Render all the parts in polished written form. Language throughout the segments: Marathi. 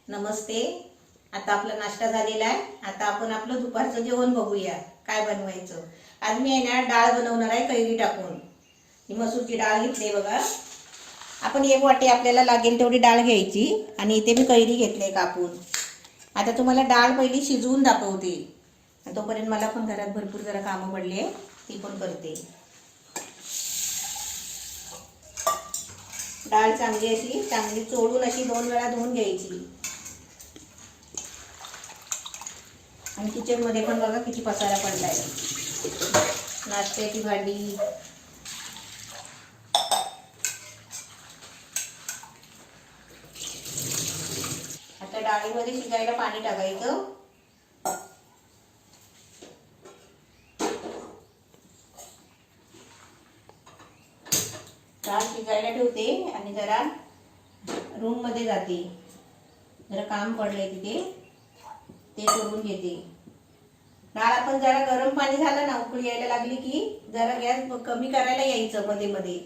नमस्ते. आता आपला नाश्ता झालेला आहे. आता आपण आपलं दुपारचं जेवण बघूया काय बनवायचं. आज मी आहे ना डाळ बनवणार आहे कैरी टाकून. ही मसूरची डाळ घेतली बघा. आपण एक वाटी आपल्याला लागेल तेवढी डाळ घ्यायची आणि इथे मी कैरी घेतले कापून. आता तुम्हाला डाळ पहिली शिजवून दाखवते. तोपर्यंत मला पण घरात भरपूर जरा कामं पडले ती पण करते. डाळ चांगली चोळून अशी 2 वेळा धुवून घ्यायची. आणि किचन मध्ये पण बघा किती पसारा पडलाय. नाश्त्याची भांडी, आता डाळीमध्ये शिजायला पाणी टाकायचं. डाळ शिजायला ठेवते आणि जरा रूम मध्ये जाते. जरा काम पडलंय तिथे ते करून घेते. डाळ आपण जरा गरम पाणी झालं ना, उकळी यायला लागली की जरा गॅस कमी करायला यायचं मध्ये मध्ये.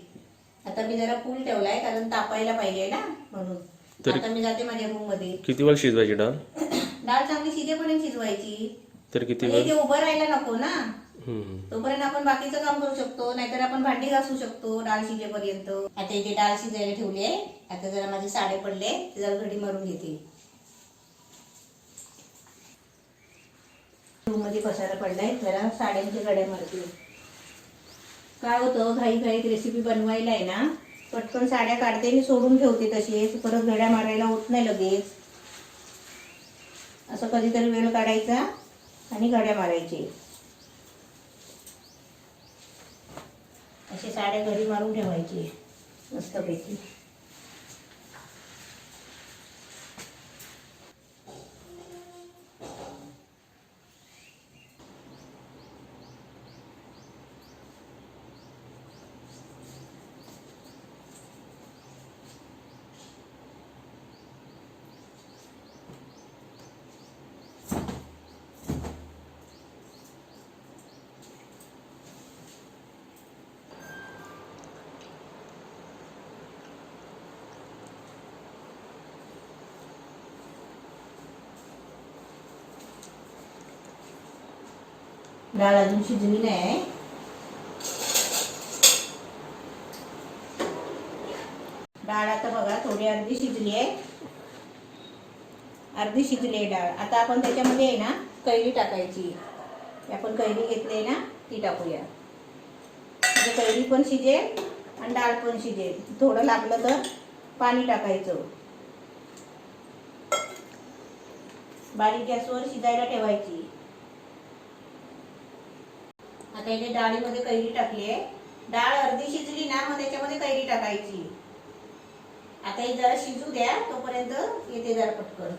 आता मी जरा फुल ठेवलाय कारण तापायला पाहिजे ना म्हणून. आता मी जाते माझ्या रूम मध्ये. किती वेळ शिजवायची डाळ? डाळ चांगली शिजेपर्यंत शिजवायची. तर किती वेळ? इथे उभं राहायला नको ना, तोपर्यंत आपण बाकीचं काम करू शकतो. नाहीतर आपण भांडी घासू शकतो डाळ शिजेपर्यंत. आता इथे डाळ शिजायला ठेवली आहे. आता जरा माझे साडे पडले ते जरा घडी मारून घेते. रूम मध्ये पसारा पडलाय, जरा साड्यांच्या घड्या मारते. काय होतं घाई घाईत रेसिपी बनवायला आहे ना, पटकन साड्या काढते आणि सोडून ठेवते तशीच. परत घड्या मारायला होत नाही लगेच. असं कधीतरी वेळ काढायचा आणि घड्या मारायचे. अशी साड्या घडी मारून ठेवायची मस्तपैकी. डाळ अजून शिजली नाही. डाळ आता बघा थोडी अर्धी शिजली आहे. अर्धी शिजली आहे डाळ. आता आपण त्याच्यामध्ये आहे ना कैरी टाकायची. आपण कैरी घेतली ना ती टाकूया. म्हणजे कैरी पण शिजेल आणि डाळ पण शिजेल. थोडं लागलं तर पाणी टाकायचं. बारीक गॅसवर शिजायला ठेवायची. आता इथे डाळीमध्ये कैरी टाकली आहे. डाळ अर्धी शिजली ना मग त्याच्यामध्ये कैरी टाकायची. आता हे जरा शिजू द्या, तोपर्यंत येते जरा पटकन.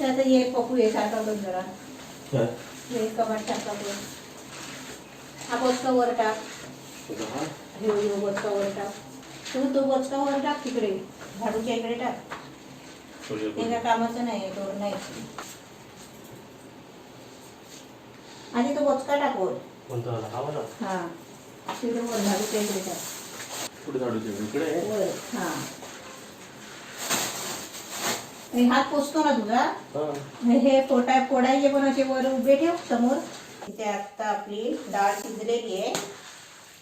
आता हे पप्पू हे टाकावं जरा. हे कबाट टाकावं. हा बोचका वर टाक. हे बोचका वर टाक. तो बोचका वर टाक तिकडे झाडूच्या इकडे टाक. ते काय कामाचं नाही, दोर नाही. आधी तो बोचका टाक वर. हा तिकडे वर झाडूच्या इकडे टाक. कुठे झाडूच्या इकडे? वर. हा हात पोचतो ना तुझा. हे फोडायचे पण असे वर उभे ठेव समोर. इथे आता आपली डाळ शिजलेली आहे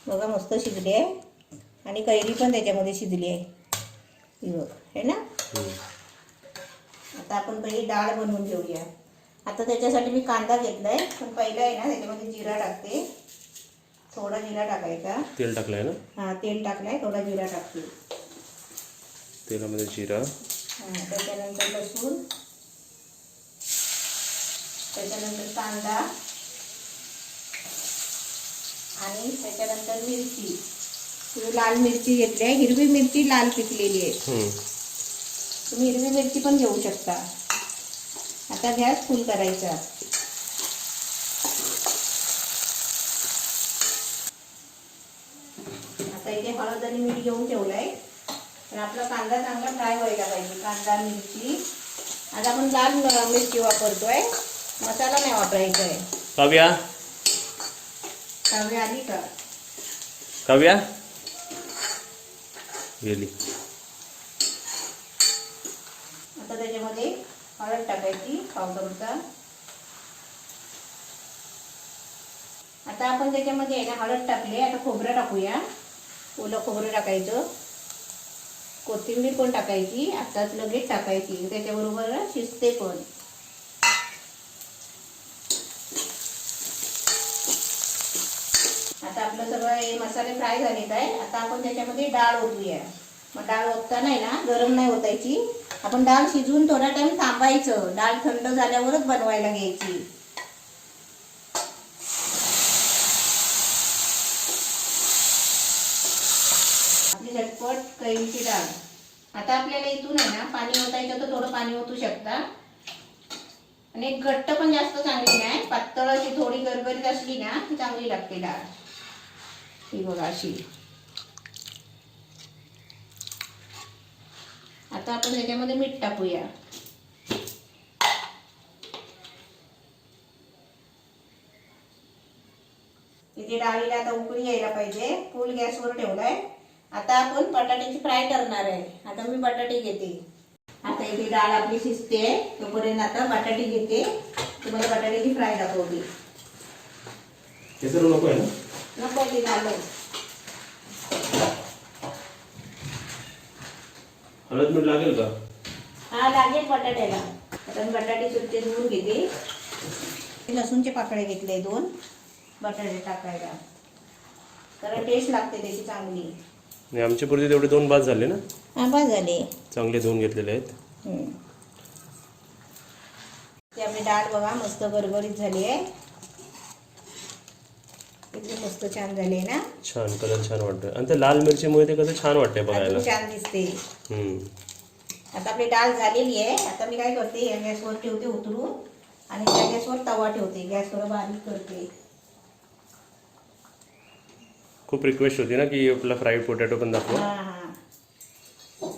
बघा, मस्त शिजली आहे. आणि कैरी पण त्याच्यामध्ये शिजली आहे है ना. आता आपण पहिली डाळ बनवून घेऊया. आता त्याच्यासाठी मी कांदा घेतलाय. पण पहिला आहे ना त्याच्यामध्ये जिरा टाकते. थोडा जिरा टाकायचा. तेल टाकलंय ना? हा तेल टाकलाय, थोडा जिरा टाकते. तेलामध्ये जिरा, त्याच्यानंतर लसूण, त्याच्यानंतर कांदा आणि त्याच्यानंतर मिरची. लाल मिरची घेतली आहे. हिरवी मिरची लाल पिकलेली आहे. तुम्ही हिरवी मिरची पण घेऊ शकता. आता गॅस फुल करायचा. आता इथे हळद आणि मीठ घेऊन ठेवलंय. तर आपला कांदा चांगला फ्राय व्हायला पाहिजे. कांदा मिरची, आज आपण लाल मिरची वापरतोय, मसाला नाही वापरायचा आहे. काव्या काव्य आली का? काव्या गेली. आता त्याच्यामध्ये हळद टाकायची पाव चमचा. आता आपण त्याच्यामध्ये आहे ना हळद टाकली. आता खोबरं टाकूया. ओलं खोबरं टाकायचं. कोथिंबीर पण टाकायची. आताच लगेच टाकायची, त्याच्याबरोबर शिजते पण. आता आपलं सगळं हे मसाले फ्राय झालेत आहे. आता आपण त्याच्यामध्ये डाळ ओतूया. मग डाळ ओतताना आहे ना गरम नाही ओतायची. आपण डाळ शिजवून थोडा टाइम थांबायचं. डाळ थंड झाल्यावरच बनवायला घ्यायची. आपली झटपट कैरीची डाळ. आता आपल्याला इथून आहे ना पाणी ओतायचं, तर थोडं पाणी ओतू शकता. आणि एक घट्ट पण जास्त चांगली नाही, पातळ अशी थोडी गरगरीत असली ना ती चांगली लागते डाळ. ही बघा अशी. आता आपण त्याच्यामध्ये मीठ टाकूया. इथे डाळीला आता उकळी यायला पाहिजे. फुल गॅसवर ठेवलाय. आता आपण बटाट्याची फ्राय करणार आहे. आता मी बटाटे घेते. आता इथे डाळ आपली शिजते, तोपर्यंत आता बटाटे घेते. तुम्हाला बटाट्याची फ्राय दाखवते. केसर नको आहे ना? नको ते झालं. हळद मीठ लागेल का? हा लागेल बटाट्याला. आता मी बटाटे स्वच्छ धुवून घेते. लसूणचे पाकळे घेतले 2 बटाटे टाकायला, कारण टेस्ट लागते त्याची चांगली. आणि आमच्या पुरते तेवढे 2 बाद झाले ना? हा बस झाले. चांगले धुवून घेतलेले आहेत. ते आपली डाळ बघा मस्त गरगरीत झाली आहे. किती मस्त छान झाली आहे ना. छान कलर छान वाटतोय. आणि ते लाल मिरचीमुळे ते कसं छान वाटतंय बघायला. अजून छान दिसते. आता आपली डाळ झालेली आहे. आता मी काय करते, या गॅसवर ठेवते उतरून, आणि त्या गॅसवर तवा ठेवते. गॅस थोडा बारीक करते. खूप रिक्वेस्ट होती ना की आपला फ्राईड पोटॅटो पण दाखवा. हा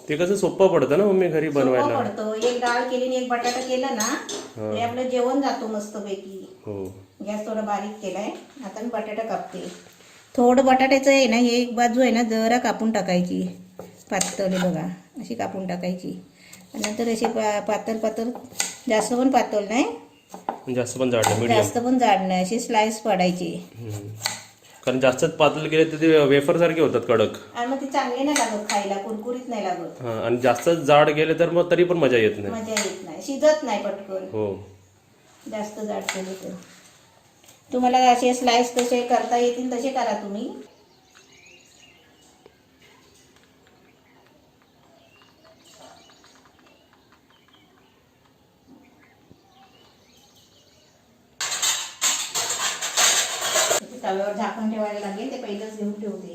ते कसं सोपं पडतं ना मम्मी घरी बनवायला. पडतो. एक डाळ केली आणि एक बटाटा केलं ना, ते आपलं जेवण जातो मस्त पैकी. हो. गॅस थोडा बारीक केलाय. आता मी बटाटा कापते. थोडं बटाट्याचं आहे ना, हे एक बाजू आहे ना जरा कापून टाकायची. पातळ बघा अशी कापून टाकायची. आणि नंतर अशी पातळ पातळ, जास्त पण पातळ नाही, जास्त पण जाड नाही, मीडियम. जास्त पण जाड नाही, अशी स्लाइस पाडायची. कारण जास्तच पातळ केले तर ते वेफर सारखे होतात कडक. आणि मग ती चांगली नाही लागत खायला, कुरकुरीत नाही लागत. आणि जास्त जाड गेले तर मग तरी पण मजा येत नाही. मजा येत नाही, शिजत नाही पटकन. हो. जास्त जाड केले तर. तुम्हाला असे स्लाइस कसे करता येतील तसे करा तुम्ही. तव्यावर झाकण ठेवायला लागेल, ते पहिलंच घेऊन ठेवते.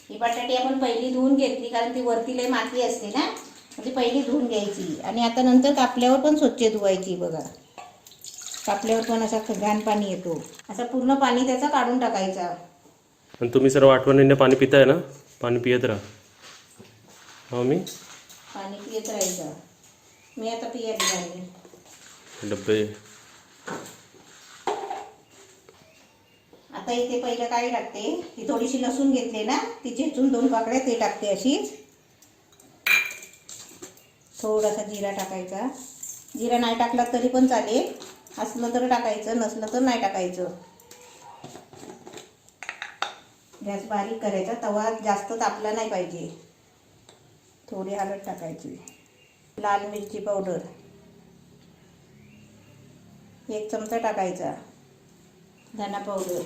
ही बटाटी आपण पहिली धुवून घेतली, कारण ती वरती लय माती असते ना, म्हणजे पहिली धुवून घ्यायची. आणि आता नंतर कापल्यावर पण स्वच्छ धुवायची. बघा कापल्यावर पण असा घाण पाणी येतो, असं पूर्ण पाणी त्याचं काढून टाकायचं. आणि तुम्ही सर्व आठवणीने पाणी पिताय ना, पाणी पियत राहा. हो, मी पाणी पियत राहायचं. मी आता पियायला लागले डब्बे. आता इथे पहिलं काय टाकते, ती थोडीशी लसूण घेतली ना, ती चेचून 2 पाकळ्या ते टाकते अशीच. थोडासा जिरा टाकायचा. जिरा नाही टाकला तरी पण चालेल, असलं तर टाकायचं, नसलं तर नाही टाकायचं. गॅस बारीक करायचा. तवा जास्त तापला नाही पाहिजे. थोडी हळद टाकायची. लाल मिरची पावडर 1 चमचा टाकायचा. धना पावडर,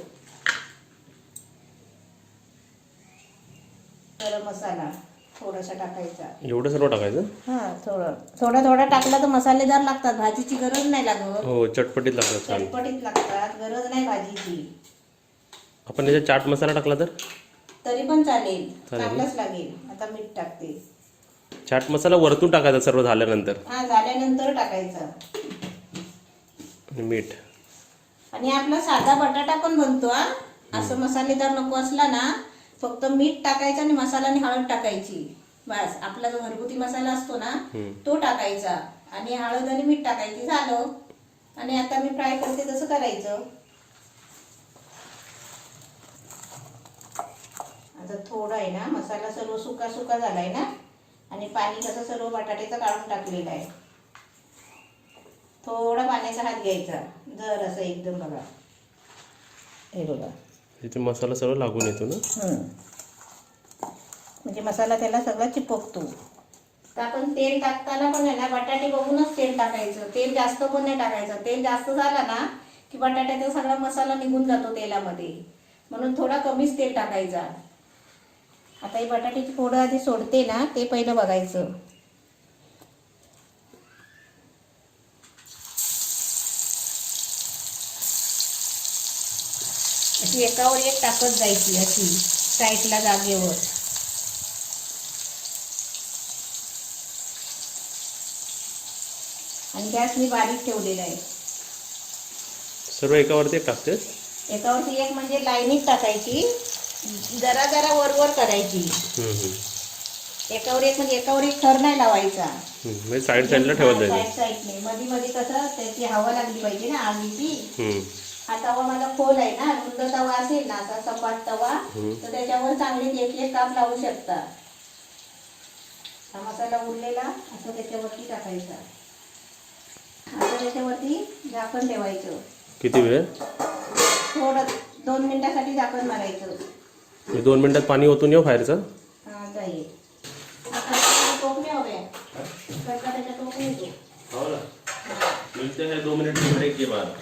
गरम मसाला थोडासा टाकायचा. एवढं सर्व टाकायचं? हां, थोडा थोडा टाकला तर मसालेदार लागतात. भाजीची गरज नाही लागत. हो, चटपटीत लागतात. छान चटपटीत लागतात, गरज नाही भाजीची. आपण याच्यात चाट मसाला टाकला तर तरी पण चालेल, टाकलाच लागेल. आता मीठ टाकते. चाट मसाला वरतून टाकायचा सर्व झाल्यानंतर. हा, झाल्यानंतर टाकायचा. आणि मीठ. आणि आपला साधा बटाटा पण बनतो. असं मसालेदार नको असला ना, फक्त मीठ टाकायचं आणि मसाला आणि हळद टाकायची. बस आपला जो घरगुती मसाला असतो ना तो टाकायचा आणि हळद आणि मीठ टाकायची, झालं. आणि आता मी फ्राय करते तसं करायचं. आता थोडं आहे ना, मसाला सर्व सुका सुका झालाय ना, आणि पाणी कसं सर्व बटाट्याचं काढून टाकलेलं आहे. थोडा पाण्याचा हात घ्यायचा, जर असं एकदम बघा, हे बघा इथे मसाला सर्व लागून येतो ना. म्हणजे मसाला त्याला सगळा चिपकतो. तर आपण तेल टाकताना पण आहे ना, बटाटे बघूनच तेल टाकायचं. तेल जास्त पण नाही टाकायचं. तेल जास्त झाला ना की बटाट्याचा सगळा मसाला निघून जातो तेलामध्ये, म्हणून थोडा कमीच तेल टाकायचा. आता ही बटाट्याची फोडं आधी सोडते ना, ते पहिलं बघायचं. अशी एकावर एक टाकत जायची, अशी साईडला जागेवर. आणि गॅस मी बारीक ठेवलेला आहे. सर्व एकावरती एक टाकतेस? एकावरती एक म्हणजे लाईनीत टाकायची, जरा जरा वर करायची. एकावर एक म्हणजे एकावर एक थर नाही लावायचा. म्हणजे साईड साईडला ठेवत जायचं. साईडने मध्ये मध्ये कसं त्याची हवा लागली पाहिजे ना आगीची. हा तवा माझा खोल आहे ना, रुंद तवा असेल ना, असा सपाट तवा, तर त्याच्यावर चांगले एक एक काप लावू शकता. हा मसाला उरलेला असं त्याच्यावरती टाकायचा. आता त्याच्यावरती झाकण ठेवायचं. किती वेळ? थोडं 2 मिनिटासाठी झाकण मारायचं. 2 मिनिटात पाणी ओतून येऊ बाहेरचं? हा जाईल. आता टोपणे हवे, त्याच्या टोपणे येतो. हो ना, मिळते है 2 मिनट ब्रेक के बाद.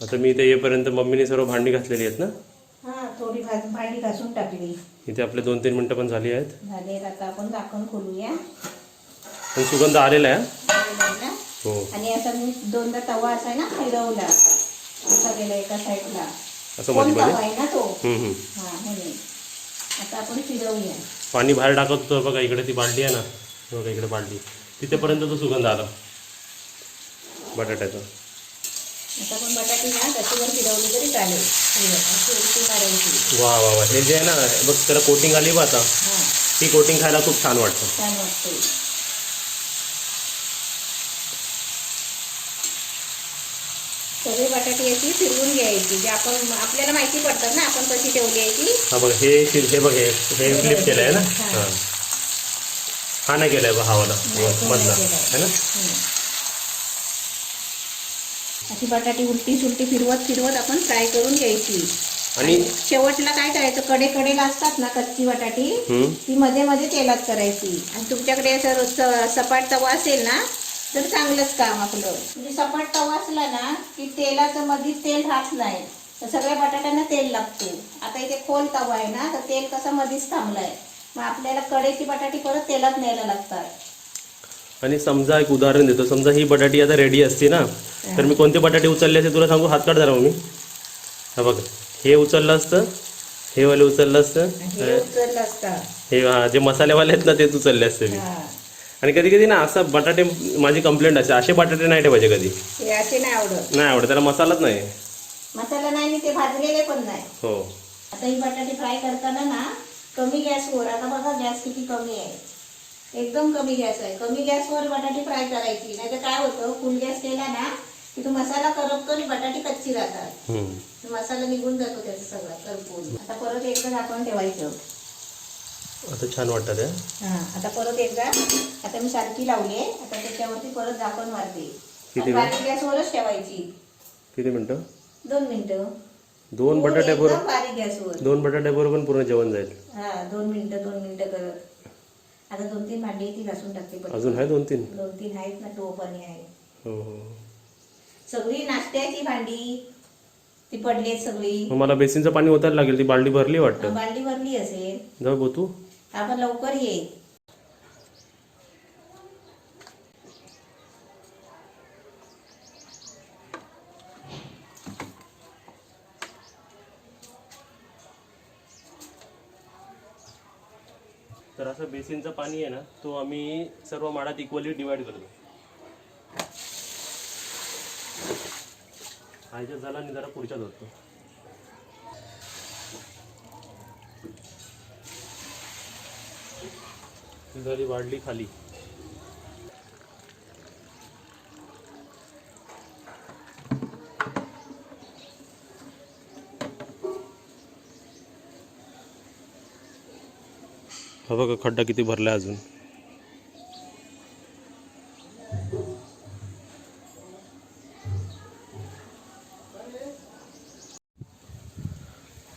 आता मी इथे येईपर्यंत मम्मीने सर्व भांडी घातलेली आहेत ना. हा, थोडी भांडी घासून टाकली. इथे आपले 2-3 मिनिटं पण झाली आहेत. झाले. आता आपण झाकण खोलूया. पण सुगंध आलेला आहे. ना हो. आणि असा मी 2दा तवा असा ना फिरवला, असा गेला एका साईडला. असं मध्ये तवा मध्ये आहे ना तो. हा, म्हणून आता आपण फिरवूया. पाणी बाहेर टाकत होतं बघा, इकडे ती बालडी आहे ना, बघा इकडे बालडी, तिथेपर्यंत तो सुगंध आला बटाट्याचा. आता पण बटाटी ना त्याच्यावर फिरवली तरी चालेल. अशी उलटी मारायची. वा वा वा, हे जे आहे ना बघ, त्याला कोटिंग आली बा आता. हा, ती कोटिंग खायला खूप छान वाटतं. छान वाटते. सगळी बटाटी अशी फिरवून घ्यायची, जे आपण आपल्याला माहिती पडतात ना आपण कशी ठेवली आहे ती. हा बघ, हे बघ, हे फ्लिप केलं आहे ना. हां, हा नाही केलं आहे बघ, हावाला मधला आहे ना. अशी बटाटी उलटी सुलटी फिरवत फिरवत आपण फ्राय करून घ्यायची. आणि शेवटला काय करायचं, कडेला असतात ना कच्ची बटाटी, ती मध्ये मध्ये तेलात करायची. आणि तुमच्याकडे असं सपाट तवा असेल ना तर चांगलंच काम आपलं. म्हणजे सपाट तवा असला ना की तेलाचं मध्ये तेल राहत नाही, तर सगळ्या बटाट्यांना तेल लागतो. आता इथे खोल तवा आहे ना, तर तेल कसं मध्येच थांबलाय, मग आपल्याला कडेची बटाटी परत तेलात न्यायला लागतात. आणि समजा एक उदाहरण देतो, समजा ही बटाटी आता रेडी असते ना, तर मी कोणते बटाटे उचलले असते तुला सांगू? हात काढ जरा मम्मी. हा बघ, हे उचललं असतं, हे वाले उचललं असतं, हे जे मसालेवाले आहेत ना तेच उचलले असते मी. आणि कधी कधी ना असं बटाटे, माझी कंप्लेंट असते, असे बटाटे नाही ठेवायचे कधी. असे नाही आवडत. नाही आवडत, त्याला मसालाच नाही. मसाला नाही, ते भाजलेले पण नाही. हो. आता ही बटाटे फ्राय करताना ना कमी गॅसवर, आता बघा गॅस किती कमी आहे, एकदम कमी गॅस आहे. कमी गॅसवर बटाटे फ्राय करायची, नाही तर काय होतं, फुल गॅस केला ना की तो मसाला करपतो आणि बटाटी कच्ची राहतात. हम्म. मसाला निघून जातो त्याचा सगळा करपून. आता परत एकदा झाकून ठेवायचं. आता छान वाटतं ते. हा आता परत एकदा, आता मी सारखी लावली आहे, आता त्याच्यावरती परत झाकण मारते. किती आणि वेळ? बारीक गॅसवरच ठेवायची. किती मिनिटं? 2 मिनिटं. दोन बटाट्याबरोबर एकदम बारीक गॅसवर. 2 बटाट्याबरोबर पण पूर्ण जेवण जाईल. हा 2 मिनिटं करत. आता 2-3 भांडी ती घासून टाकते परत. अजून आहे 2-3? 2-3 आहेत ना, टोपणी आहे. हो हो. सगळी नाश्त्याची भांडी ती पडली सगळी. मग मला बेसिनचं पाणी ओतायला लागेल. ती बालडी भरली वाटतं. बालडी भरली असेल. जाऊ बोतू. आपण लवकर ये. तर असं बेसिनचं पाणी आहे ना, तो आम्ही सर्व माडात इक्वली डिवाइड करतो. आयच्या झाला आणि जरा पुढच्या धरतो. झाली वाढली खाली. हा बघा खड्डा किती भरला अजून.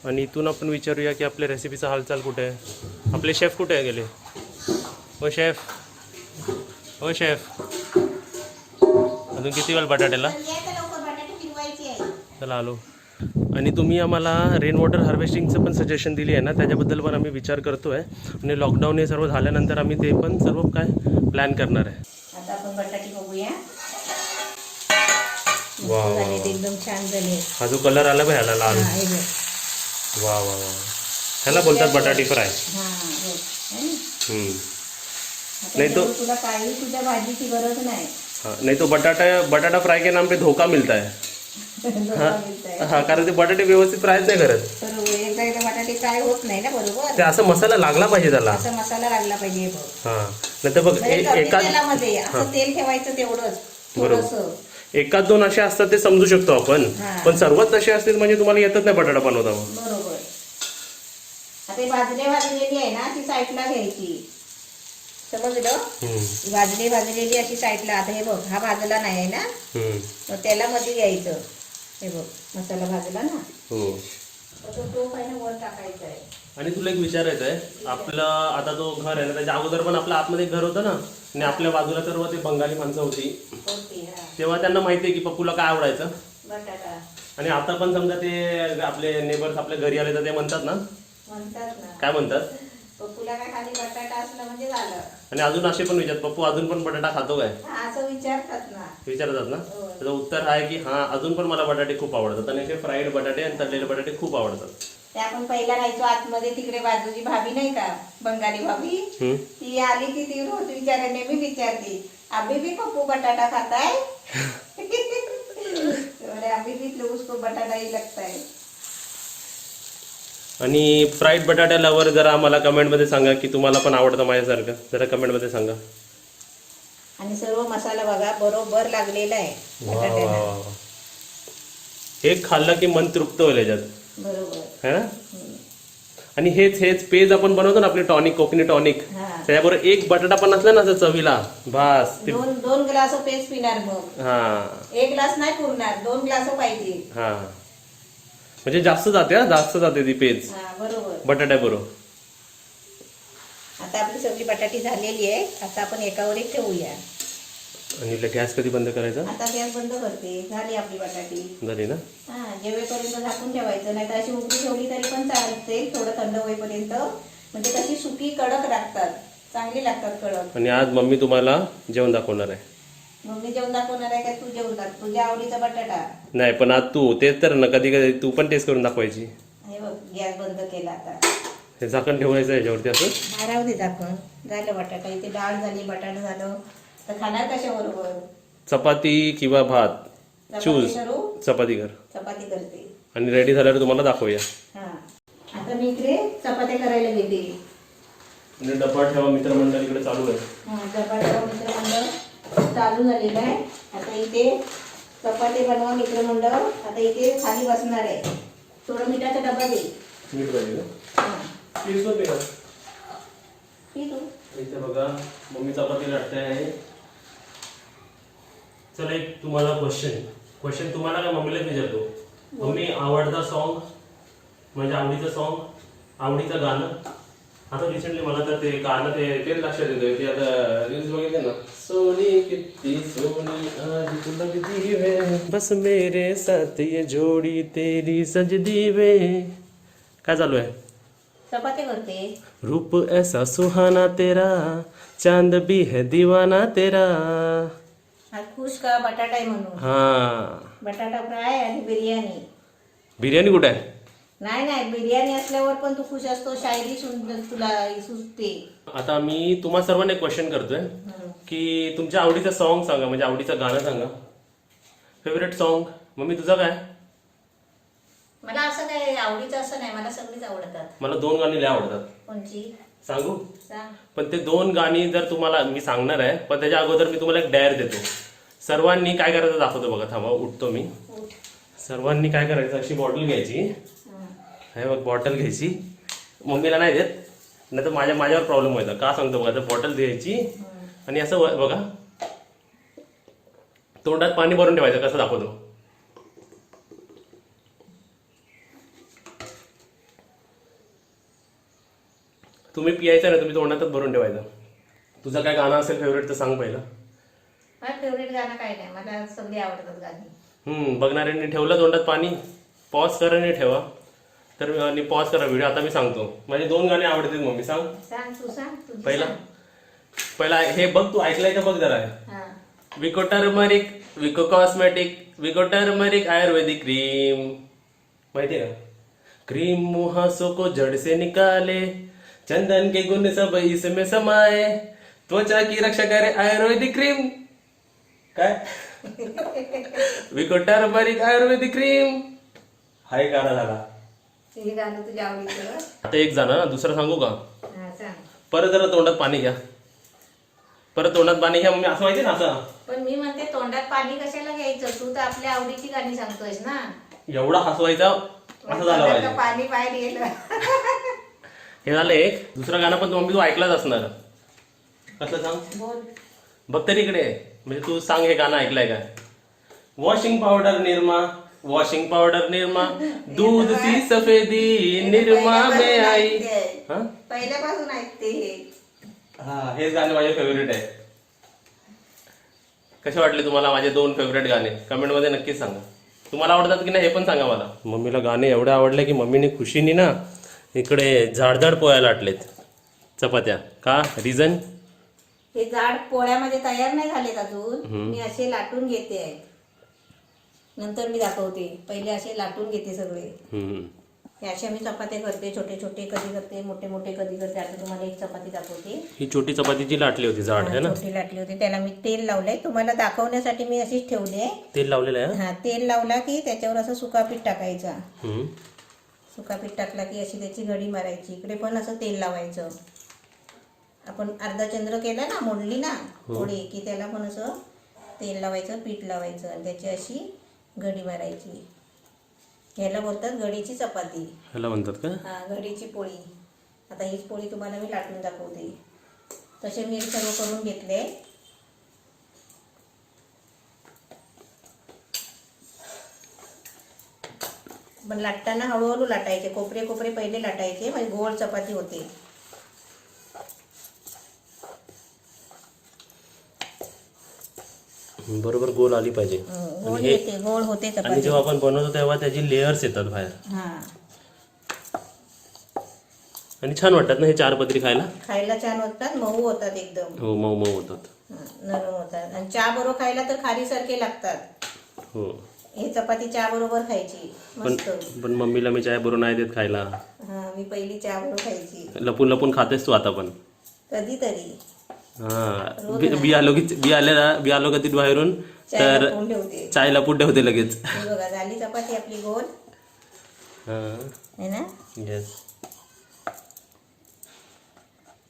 आणि इथून आपण विचारूया की आपल्या रेसिपीचा हालचाल कुठे आहे. आपले शेफ कुठे गेले? हो शेफ, हो शेफ, अजून किती वेळ बटाट्याला? चला आलो. आणि तुम्ही आम्हाला रेन वॉटर हार्वेस्टिंगचं पण सजेशन दिली आहे ना, त्याच्याबद्दल पण आम्ही विचार करतो आहे. आणि लॉकडाऊन हे सर्व झाल्यानंतर आम्ही ते पण सर्व काय प्लॅन करणार आहे. आता आपण बटाटे बघूया. वाव, एकदम छान झाले. हा जो कलर आला बघ ह्याला लाल. हा, हे बघ. वा वा वा, ह्याला बोलतात बटाटी फ्राय. हा, बघ. है ना? नहीं तो तुला काही तुझ्या भाजीची गरज नाही. हाँ, नहीं तो बटाटा फ्राय के नाम पे धोखा मिलता है. हा, कारण ते बटाटे व्यवस्थित फ्रायच नाही करत. बरोबर, एकदा बटाटे फ्राय होत नाही ना. बरोबर, ते असं मसाला लागला पाहिजे त्याला. असा मसाला लागला पाहिजे बघ. हा, नाही तर बघ एका तेलामध्ये असं तेल ठेवायचं तेवढंच थोडंसं. एकाच 2 असे असतात ते समजू शकतो आपण. हा. पण सर्वात तसे असतील म्हणजे तुम्हाला येतच नाही बटाटा बनवता. बरोबर. आता ही भाजलेली आहे ना, ती साईडला घ्यायची. समजलं? भाजलेली अशी साईडला. आता हे बघ, हा भाजला नाही आहे ना, मग त्याला मध्ये घ्यायचं. हे बघ, मसाला भाजला ना, हो. तो पहिला वर टाकायचा आहे. आणि तुला एक विचारायचं आहे, आपलं आता तो घर आहे ना, त्याच्या अगोदर पण आपलं आतमध्ये एक घर होतं ना, आणि आपल्या बाजूला सर्व ते बंगाली माणसं होती. तेव्हा त्यांना माहिती आहे की पप्पूला काय आवडायचं बटाटा. आणि आता पण समजा ते आपले नेबर्स आपल्या घरी आले तर ते म्हणतात ना, काय म्हणतात? पप्पूला काय खाली बटाटा असला म्हणजे झालं. आणि अजून असे पण विचारतात, पप्पू अजून पण बटाटा खातो काय? असं विचारतात ना. त्याचं उत्तर आहे की हा, अजून पण मला बटाटे खूप आवडतात. आणि असे फ्राईड बटाटे आणि तळलेले बटाटे खूप आवडतात. ते आपण पहिला राहायचो आतमध्ये, तिकडे बाजूची भाभी नाही का, बंगाली भाभी, ती आली की ती रोज नेहमी विचारते, अभी भी पप्पू बटाटा खाताय? अभी भी उसको बटाटा ही लगता है. आणि फ्राईड बटाटा लवर जरा आम्हाला कमेंटमध्ये सांगा की तुम्हाला पण आवडतं माझ्यासारखं. जरा कमेंटमध्ये सांगा. आणि सर्व मसाला बघा बरोबर लागलेला आहे बटाट्याला. हे खाल्लं की मन तृप्त होईल याच्यात. बरोबर है ना. आणि हेच पेज आपण बनवतो ना आपली टॉनिक, कोकणी टॉनिक, त्याच्याबरोबर एक बटाटा पण असला ना असं चवीला, बस. दोन ग्लास पेज पिणार मग. हा, 1 ग्लास नाही पुरणार, 2 ग्लास पाहिजे. हा, म्हणजे जास्त जाते ती पेज बरोबर बटाट्याबरोबर. आता आपली सगळी बटाटी झालेली आहे. आता आपण एकावर एक ठेवूया. आणि गॅस कधी बंद करायचा? आता गॅस बंद करते. झाली आपली बटाटी. झाली ना. जेवेपर्यंत झाकून ठेवायचं, नाही तर अशी उघडी ठेवली तरी पण चालते थोडं थंड होईपर्यंत. म्हणजे कशी सुकी कडक लागतात, चांगली लागतात कडक. आणि आज मम्मी तुम्हाला जेवण दाखवणार आहे. मम्मी जेवण दाखवणार आहे का तू जेवण दाखव? तुझ्या आवडीचा बटाटा. नाही पण आज तू तेच तर ना, कधी कधी तू पण टेस्ट करून दाखवायची. हे बघ, गॅस बंद केला. आता हे झाकण ठेवायचं याच्यावरती असं. राहू दे झाकण. झालं बटाटा. इथे डाळ झाली, बटाटा झालं. तर खाणार कशा बरोबर? चपाती किंवा भात. चूज. चपाती कर. चपाती करते. आणि रेडी झाल्यावर तुम्हाला दाखवूया. आता मी इकडे चपात्या करायला घेते. आणि डब्बा ठेवा मित्रमंडळ इकडे चालू आहे. डब्बा ठेवा मित्रमंडळ चालू झालेलं आहे. आता इथे चपाती बनवा मित्रमंडळ. आता इथे खाली बसणार आहे. थोडं मिठाचा डबा दे. मीठ पाहिजे हा. का पीस होते का पी तू. इथे बघा मम्मी चपाती लाटते आहे. चला एक तुम्हाला क्वेश्चन तुम्हाला काय मम्मीलाच विचारतो. मम्मी आवडता सॉन्ग म्हणजे आवडीचं सॉन्ग, आवडीचं गाणं. आता रिसेंटली मला तर ते गाणं तेच लक्षात येतं. ते आता रील्स बघितले ना, सोनी किती सोनी आज तू लगती वे, बस मेरे साथ ये जोडी तेरी सजदी वे. काय चालू आहे? चपाती करते. रूप ऐसा सुहाना तेरा, चांद भी है दीवाना तेरा. आज खुश का बटाटा आहे म्हणून. हा बटाटा फ्राय आणि बिर्याणी. बिर्याणी कुठे आहे? नाही बिर्याणी असल्यावर पण तू खुश असतो. शायरी तुला सुचते. आता मी तुम्हा सर्वांना एक क्वेश्चन करतोय की तुमच्या आवडीचं सॉन्ग सांगा, म्हणजे आवडीचं गाणं सांगा. Favourite song. मम्मी तुझं काय? मला असं काय आवडीचं असं नाही, मला सगळीच आवडतात. मला 2 गाणी लय आवडतात. कोणची? सांगू? सांग. पण ते 2 गाणी जर तुम्हाला मी सांगणार आहे, पण त्याच्या अगोदर मी तुम्हाला एक डायर देतो. सर्वांनी काय करायचं दाखवतो बघा. थांबा उठतो मी. उठ. सर्वांनी काय करायचं, अशी बॉटल घ्यायची. हं. हे बघ बॉटल घ्यायची. मम्मीला नाही देत, नाही तर माझ्यावर प्रॉब्लेम व्हायचा. का सांगतो बघा. तर बॉटल द्यायची आणि असं बघा तोंडात पाणी भरून ठेवायचं. कसं दाखवतो. तुम्ही पियायचं ना, तुम्ही तोंडातच भरून ठेवायचं. तुझं काय गाणं असेल फेवरेट तर सांग पहिलं. माझं फेवरेट गाणं काय नाही, मला सगळी आवडतात गाणी. बघणाऱ्यांनी ठेवलं तोंडात पाणी. पॉज करा आणि ठेवा. तर आणि पॉज करा व्हिडिओ. आता मी सांगतो. माझी 2 गाणी आवडतील मम्मी. सांग. सांग तू सांग. तुझी पहिला सांग. हे बघ, तू ऐकलंय का बघ जरा. हा. विको टर्मरिक, विको कॉस्मेटिक, विको टर्मरिक आयुर्वेदिक क्रीम. माहिती है ना. क्रीम मुहासों को जड़ से निकाले, चंदन के गुण सब इसमें समाये, त्वचा की रक्षा करे आयुर्वेदिक क्रीम. काय विको टर्मरिक आयुर्वेदिक क्रीम. हाय गाणं झाला. हे गाणं तुझ्या आवडीचं. आता एक जाणं ना, दुसरं सांगू का? हा सांग. परत जरा तोंडात पाणी घ्या. परत तोंडात पाणी घ्या. मग असं माहिती ना असं. पण मी म्हणते तोंडात पाणी कशाला घ्यायचं, तू तर आपल्या आवडीची गाणी सांगतोयस ना. एवढा हसवायचा असं झालं तोंडात पाहिजे. पाणी बाहेर गेलं. हे झालं एक. दुसरं गाणं पण मम्मी तू ऐकलंच असणार. कसलं सांग. बोल. बघ तरी इकडे. म्हणजे तू सांग हे गाणं ऐकलंय का. Washing powder Nirma, washing powder Nirma, दूध सी सफेदी निरमा में आई. हा पहिल्यापासून ऐकते हे. हा हेच गाणे माझे फेवरेट आहे. कसे वाटले तुम्हाला माझे 2 फेवरेट गाणे? कमेंटमध्ये नक्कीच सांगा. तुम्हाला आवडतात की नाही हे पण सांगा मला. मम्मीला गाणे एवढे आवडले की मम्मीने खुशीने ना इकडे झाडझाड पोळ्या लाटलेत. चपात्या. का रिझन? हे जाड पोळ्यामध्ये तयार नाही झालेत अजून. मी असे लाटून घेते आहे. नंतर मी दाखवते. पहिले असे लाटून घेते सगळे. हे अशा मी चपात्या करते. छोटे छोटे कधी करते, मोठे मोठे कधी करते. आता तुम्हाला एक चपाती दाखवते. ही छोटी चपाती जी लाटली होती जाड है ना. छोटी लाटली होती. त्याला मी तेल लावलंय. तुम्हाला दाखवण्यासाठी मी अशीच ठेवली आहे. तेल लावलेलं आहे. हा तेल लावला की त्याच्यावर असं सुकापीठ टाकायचा. हम्म. सुकापीठ टाकला की अशी त्याची घडी मारायची. इकडे पण असं तेल लावायचं. आपण अर्धा चंद्र केला ना, मोडली ना पोळी की त्याला पण असं तेल लावायचं, पीठ लावायचं आणि त्याची अशी घडी मारायची. ह्याला बोलतात घडीची चपाती. ह्याला म्हणतात का? हा घडीची पोळी. आता हीच पोळी तुम्हाला मी लाटून दाखवते. तसे मी सर्व करून घेतले. पण लाटताना हळूहळू लाटायचे. कोपरे कोपरे पहिले लाटायचे म्हणजे गोल चपाती होते. बरोबर गोल आली पाहिजे. गोल येते, गोल होते आणि चपाती. जेव्हा आपण बनवतो तेव्हा त्याची लेयर्स येतात बाहेर. हा आणि छान वाटतात ना हे 4 पदरी खायला. खायला छान होतात, मऊ होतात एकदम. हो मऊ मऊ होतात. नरम होतात आणि चहा बरोबर खायला तर खारी सारखे लागतात. हो हे चपाती चहा बरोबर खायची मस्त. पण मम्मीला मी चाय बरोबर नाही देत खायला. हा मी पहिली चहा बरोबर खायची. लपून लपून खातेस तू आता पण. कधीतरी हा बी आलो का ती बाहेरून चाय तर लपवून ठेवते. चाय लपून ठेवते लगेच. हे बघा झाली चपाती आपली गोल है ना. येस.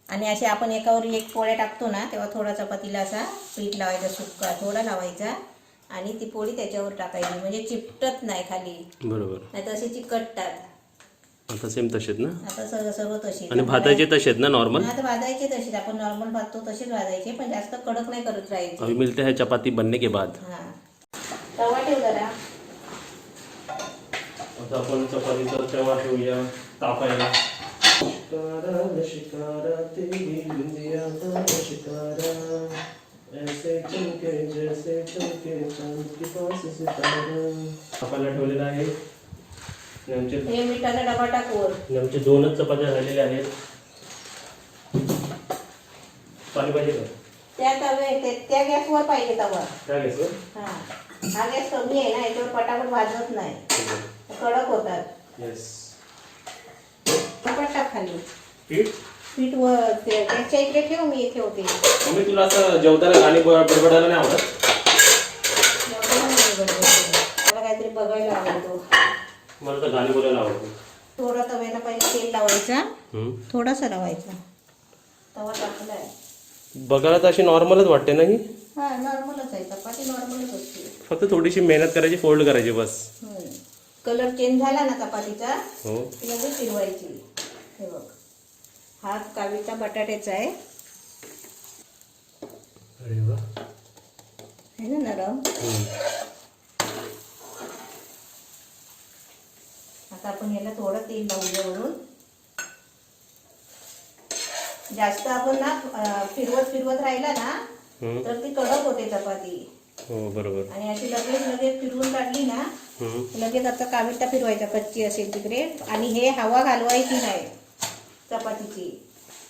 आणि असे आपण एकावर एक पोळ्या टाकतो ना तेव्हा थोडा चपातीला असा पीठ लावायचा, सुक्का थोडा लावायचा आणि ती पोळी त्याच्यावर टाकायची म्हणजे चिपटत नाही खाली, बरोबर. नाही तर अशी चिकटतात. आता सेम तसेच ना. आता सगळं सगळं तशी आणि भाताचे तसेच ना नॉर्मल. आता भाजायचे तसेच, आपण नॉर्मल भाजतो तसेच भाजायचे, पण जास्त कडक नाही करत राहायचे. अभी मिलते हैं चपाती बनने के बाद. हा, तवा ठेव जरा. आता आपण चपातीचा तवा ठेवूया तापायला. शिकारा शिकारा तेरी बिंदिया का शिकारा, ऐसे चमके जैसे चमके चांद के पास सितारा. तापायला ठेवलेला आहे. आमचे हे मिठाचा डबा टाक वर. आमचे 2च चपात्या झालेल्या आहेत. पाणी पाहिजे का? त्या गॅसवर पाहिजे तवा. काय घ्यायचं? हा, हा गॅस कमी आहे ना, याच्यावर पटापट भाजत नाही, कडक होतात. येस. पटापट टाक खाली. पीठ पीठ वर त्याच्या इकडे ठेव, मी इथे होते. मम्मी तुला असं जेवताना गाणी बडबडायला नाही आवडत? मला काहीतरी बघायला आवडतो. मला तर गाणी बोलायला आवडतं. थोडा तव्याला पहिले तेल लावायचा, थोडासा लावायचा. तवा टाकलाय. बघायला तर अशी नॉर्मलच वाटते ना ही. हा, नॉर्मलच आहे, चपाती नॉर्मलच असते. फक्त थोडीशी मेहनत करायची, फोल्ड करायची बस. कलर चेंज झाला ना चपातीचा, हो. लगेच फिरवायची. हे बघ, हा कावीचा बटाट्याचा आहे. अरे वा. है ना नरम. आता आपण याला थोडं तेल लावूया वरून. जास्त आपण ना फिरवत राहिला ना तर ती कडक होते चपाती. हो बरोबर. आणि अशी लगेच फिरवून काढली ना, लगेच आता काविटा फिरवायचा कच्ची असेल तिकडे, आणि हे हवा घालवायची नाही चपातीची.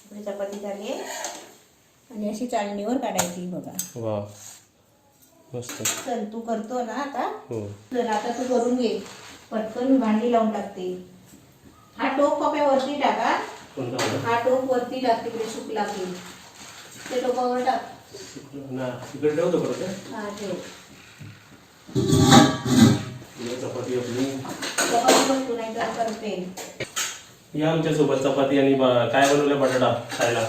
आपली चपाती झाली आहे आणि अशी चाळणीवर काढायची बघा. वा मस्त. चल तू करतो ना आता. हो. चल आता तू करून घे, पटकन भांडी लावून टाकते. हा टोप कप्यावरती टाका. कोणता होता? हा टोप वरती टाक, तिकडे सुकला की ते टोपावर टाक. ना इकडे ठेवतो परत. हा ठेव. चपाती आपली. चपाती बघतो नाही तर करते. या आमच्या सोबत चपाती आणि काय बनवलं बटाटा खायला.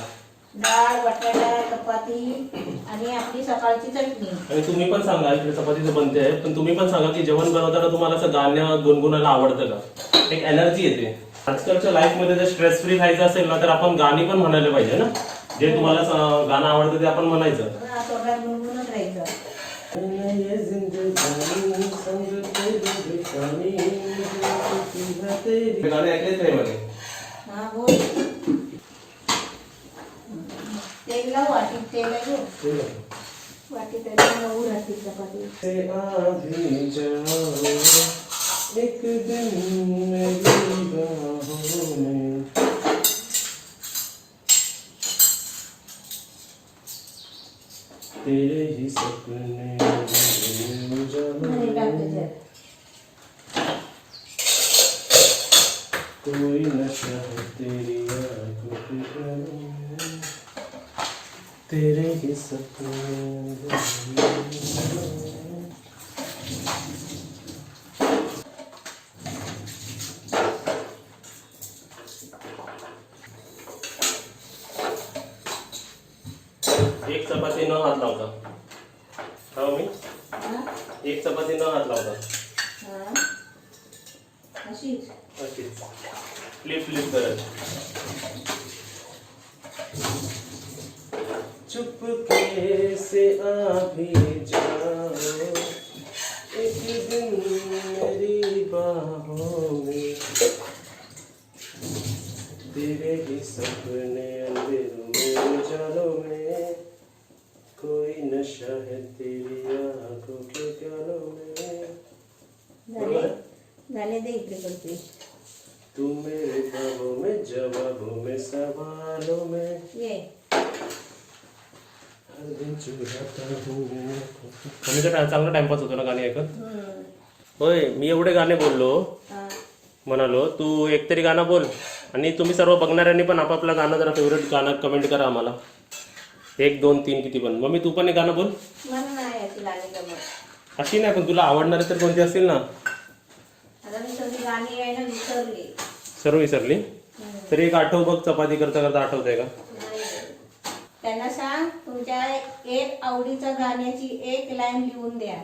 डाळ, बटाटा, चपाती आणि आपली सकाळची चटणी. आणि तुम्ही पण सांगा, इकडे चपातीचं बनते आहे, पण तुम्ही पण सांगा की जेवण बनवताना तुम्हाला असं गाणं गुणगुणायला आवडतं का? एक एनर्जी येते. आजकालच्या लाईफ मध्ये जर स्ट्रेस फ्री खायचं असेल ना, तर आपण गाणी पण म्हणायला पाहिजे ना. जे तुम्हाला गाणं आवडतं ते आपण म्हणायचं. तोंडात गुणगुणत राहायचं. गाणे ऐकलेच नाही मध्ये. हा बोल. तेल लावू, वाटीत तेल आहे गं. वाटीत लावू राहते चपाती. एक दिन मेरी बाहों में तेरे ही सपने कोई नशा है तेरी आंखों के प्यालों में, तेरे ही सपने. एक चपाती न हात लावता. हा मी एक चपाती न हात लावता. अशीच अशीच फ्लिप करत. चुपके से आ भी जाओ, एक दिन मेरी बाहों में, तेरे ही सपने अंधेरों में उजालों में, कोई नशा है तेरी आंखों के प्यालों में. झाले दे इकडे करते. तू मेरे ख्वाबों में, जवाबों में, सवालों में, ये हर दिन चुराता हूँ. चांगला टाइमपास होतो ना गाणी ऐकत. होय, मी एवढे गाणे बोललो म्हणालो, तू एकतरी गाणं बोल. आणि तुम्ही सर्व बघणाऱ्यांनी पण आपापला गाणं जरा फेवरेट गाणं कमेंट करा आम्हाला. 1, 2, 3 किती पण. मम्मी तू पण एक गाणं बोल. मला नाही अशी गाणी जमत. अशी नाही, पण तुला आवडणारे तर कोणती असतील ना. आता मी सगळी गाणी आहे ना विसरली. सर्व विसरली. तरी एक आठव बघ, चपाती करता करता आठवतंय का? नाही. त्यांना सांग तुमच्या एक आवडीच्या गाण्याची एक लाईन लिहून द्या.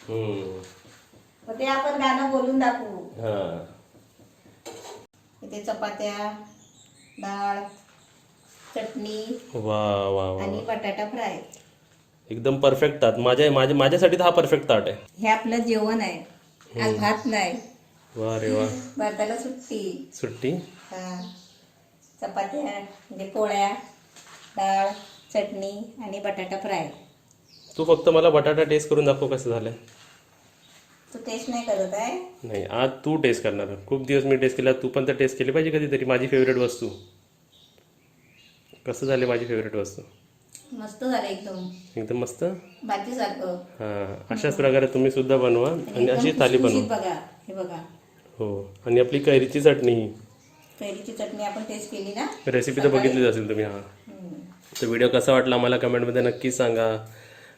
हम्म. मग ते आपण गाणं बोलून दाखवू. हा. इथे चपात्या, डाळ, चटणी वा वा वा. आणि बटाटा फ्राय. एकदम परफेक्ट ताट. माझ्यासाठी तर हा परफेक्ट ताट आहे. हे आपलं जेवण आहे. आज भात नाही, वा रे वा. भाताला सुट्टी. सुट्टी. हा. चपात्या म्हणजे पोळ्या, डाळ, चटणी आणि बटाटा फ्राय. तू फक्त मला बटाटा टेस्ट करून दाखव कसं झालंय. तू टेस्ट नाही करत आहे? नाही, आज तू टेस्ट करणार. खूप दिवस मी टेस्ट केला, तू पण तर टेस्ट केली पाहिजे कधीतरी. माझी फेवरेट वस्तू. कसं झाले माझी फेवरेट वस्तू? मस्त झालं एकदम. एकदम मस्त. भाजीसारखं. हां, अशाच प्रकारे तुम्ही सुद्धा बनवा आणि एकदम अशी थाली खुसखुशीत बनवा. बघा, हे बघा. हो, आणि आपली कैरीची चटणी. कैरीची चटणी आपण टेस्ट केली ना. रेसिपी तर बघितलीच असेल तुम्ही. हां, तर व्हिडिओ कसा वाटला मला कमेंटमध्ये नक्की सांगा.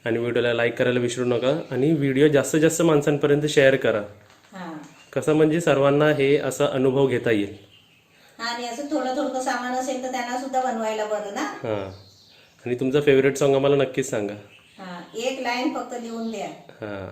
आणि व्हिडिओला लाईक करायला विसरू नका. आणि व्हिडिओ जास्तीत जास्त माणसांपर्यंत शेअर करा. हा. कसं म्हणजे सर्वांना हे असा अनुभव घेता येईल. आणि असं थोडं थोडं सामान असेल तर त्यांना सुद्धा बनवायला बरं ना. हां, आणि तुमचा फेवरेट सॉन्ग आम्हाला नक्कीच सांगा. हा, एक लाईन फक्त लिहून द्या. हां.